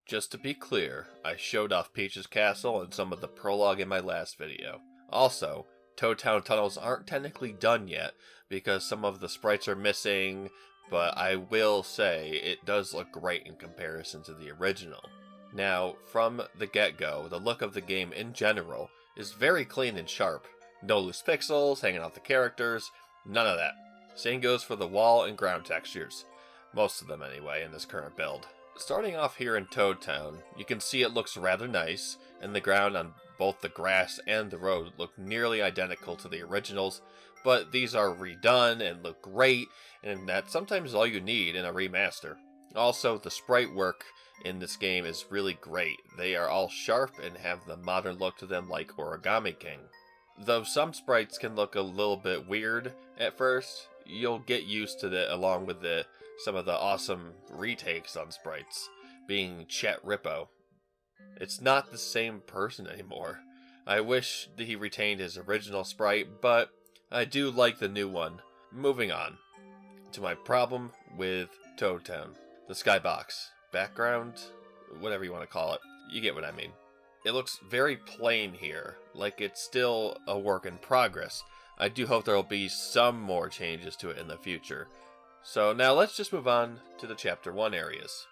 Just to be clear, I showed off Peach's Castle and some of the prologue in my last video. Also, Toad Town tunnels aren't technically done yet because some of the sprites are missing, but I will say it does look great in comparison to the original. Now, from the get-go, the look of the game in general is very clean and sharp. No loose pixels hanging off the characters, none of that. Same goes for the wall and ground textures. Most of them anyway in this current build. Starting off here in Toad Town, you can see it looks rather nice, and the ground on both the grass and the road look nearly identical to the originals, but these are redone and look great, and that's sometimes all you need in a remaster. Also, the sprite work in this game is really great. They are all sharp and have the modern look to them like Origami King. Though some sprites can look a little bit weird at first, you'll get used to that along with some of the awesome retakes on sprites, being Chet Rippo. It's not the same person anymore. I wish that he retained his original sprite, but I do like the new one. Moving on to my problem with Toad Town. The skybox. Background? Whatever you want to call it. You get what I mean. It looks very plain here, like it's still a work in progress. I do hope there will be some more changes to it in the future. So now let's just move on to the Chapter 1 areas.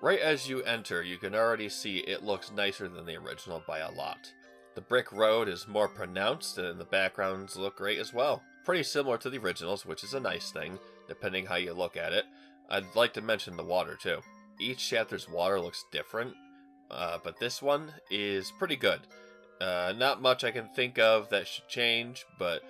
Right as you enter, you can already see it looks nicer than the original by a lot. The brick road is more pronounced and the backgrounds look great as well. Pretty similar to the originals, which is a nice thing, depending how you look at it. I'd like to mention the water too. Each chapter's water looks different, but this one is pretty good. Not much I can think of that should change, but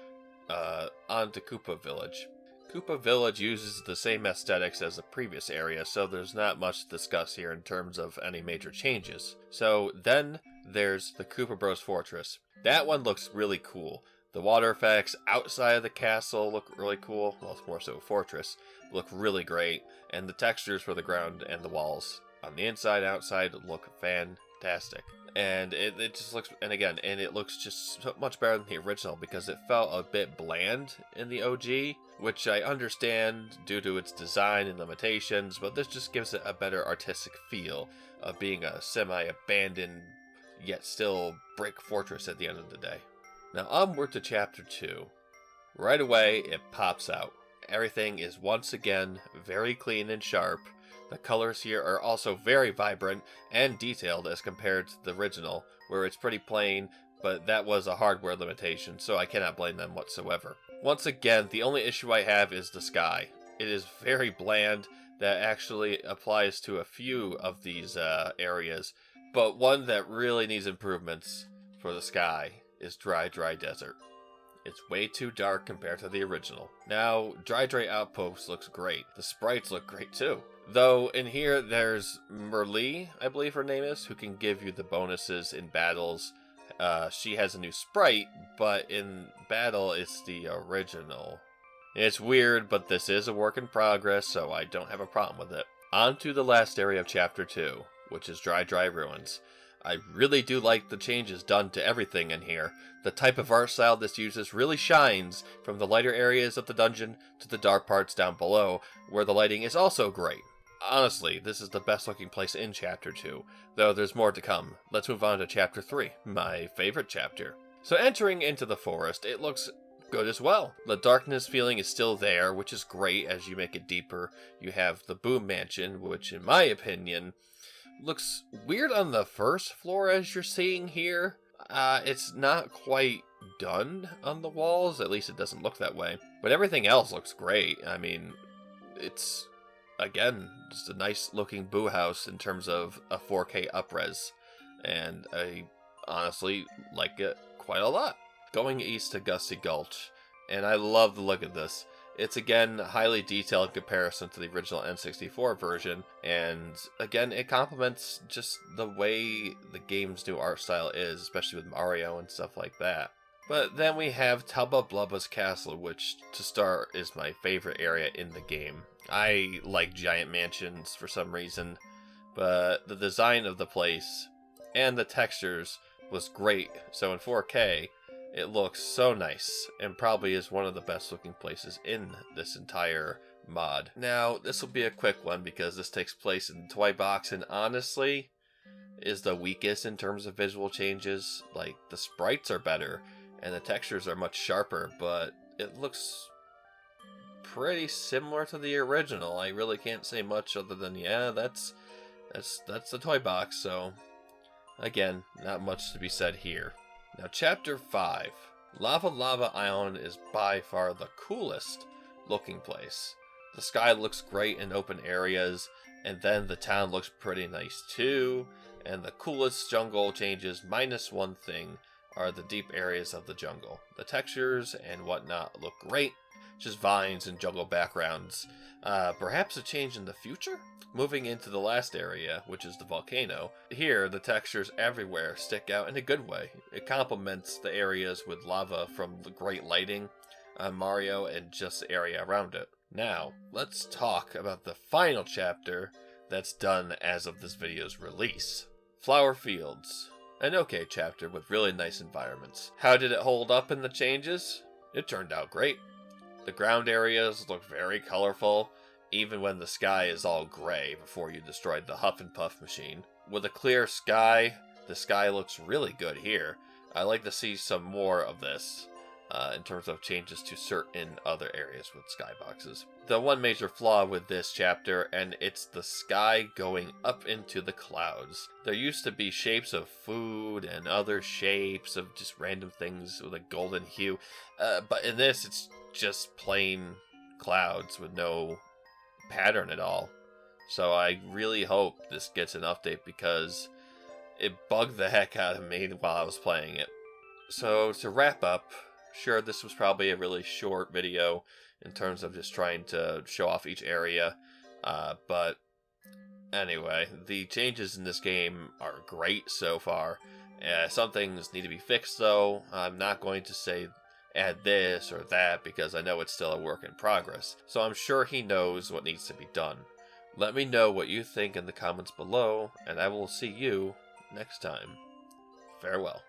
on to Koopa Village. Koopa Village uses the same aesthetics as the previous area, so there's not much to discuss here in terms of any major changes. So then there's the Koopa Bros Fortress. That one looks really cool. The water effects outside of the castle look really cool. Well, it's more so a fortress. Look really great. And the textures for the ground and the walls on the inside and outside look fantastic. And it just looks, and it looks just so much better than the original because it felt a bit bland in the OG, which I understand due to its design and limitations, but this just gives it a better artistic feel of being a semi-abandoned, yet still brick fortress at the end of the day. Now onward to Chapter 2. Right away, it pops out. Everything is once again very clean and sharp. The colors here are also very vibrant and detailed as compared to the original, where it's pretty plain, but that was a hardware limitation, so I cannot blame them whatsoever. Once again, the only issue I have is the sky. It is very bland. That actually applies to a few of these areas, but one that really needs improvements for the sky is Dry Desert. It's way too dark compared to the original. Now, Dry Outpost looks great. The sprites look great too. Though, in here, there's Merlee, I believe her name is, who can give you the bonuses in battles. She has a new sprite, but in battle, it's the original. It's weird, but this is a work in progress, so I don't have a problem with it. On to the last area of Chapter 2, which is Dry Ruins. I really do like the changes done to everything in here. The type of art style this uses really shines from the lighter areas of the dungeon to the dark parts down below, where the lighting is also great. Honestly, this is the best looking place in Chapter 2, though there's more to come. Let's move on to Chapter 3, my favorite chapter. So entering into the forest, it looks good as well. The darkness feeling is still there, which is great as you make it deeper. You have the Boom Mansion, which in my opinion looks weird on the first floor as you're seeing here. It's not quite done on the walls, at least it doesn't look that way. But everything else looks great. I mean, it's, again, just a nice looking Boo House in terms of a 4K upres. And I honestly like it quite a lot. Going east to Gusty Gulch, and I love the look of this. It's again highly detailed in comparison to the original N64 version, and again it complements just the way the game's new art style is, especially with Mario and stuff like that. But then we have Tubba Blubba's Castle, which to start is my favorite area in the game. I like giant mansions for some reason, but the design of the place and the textures was great, so in 4K it looks so nice, and probably is one of the best looking places in this entire mod. Now, this will be a quick one because this takes place in Toy Box, and honestly, is the weakest in terms of visual changes. Like, the sprites are better, and the textures are much sharper, but it looks pretty similar to the original. I really can't say much other than, yeah, that's the toy box, so again, not much to be said here. Now, Chapter 5. Lava Lava Island is by far the coolest looking place. The sky looks great in open areas, and then the town looks pretty nice too, and the coolest jungle changes minus one thing are the deep areas of the jungle. The textures and whatnot look great, just vines and jungle backgrounds. Perhaps a change in the future? Moving into the last area, which is the volcano. Here, the textures everywhere stick out in a good way. It complements the areas with lava from the great lighting on Mario and just the area around it. Now, let's talk about the final chapter that's done as of this video's release. Flower Fields. An okay chapter with really nice environments. How did it hold up in the changes? It turned out great. The ground areas look very colorful, even when the sky is all gray before you destroyed the Huff and Puff machine. With a clear sky, the sky looks really good here. I'd like to see some more of this in terms of changes to certain other areas with skyboxes. The one major flaw with this chapter, and it's the sky going up into the clouds. There used to be shapes of food and other shapes of just random things with a golden hue, but in this it's just plain clouds with no pattern at all. So I really hope this gets an update because it bugged the heck out of me while I was playing it. So to wrap up, sure, this was probably a really short video in terms of just trying to show off each area, but anyway, the changes in this game are great so far. Some things need to be fixed though. I'm not going to say add this or that because I know it's still a work in progress, so I'm sure he knows what needs to be done. Let me know what you think in the comments below, and I will see you next time. Farewell.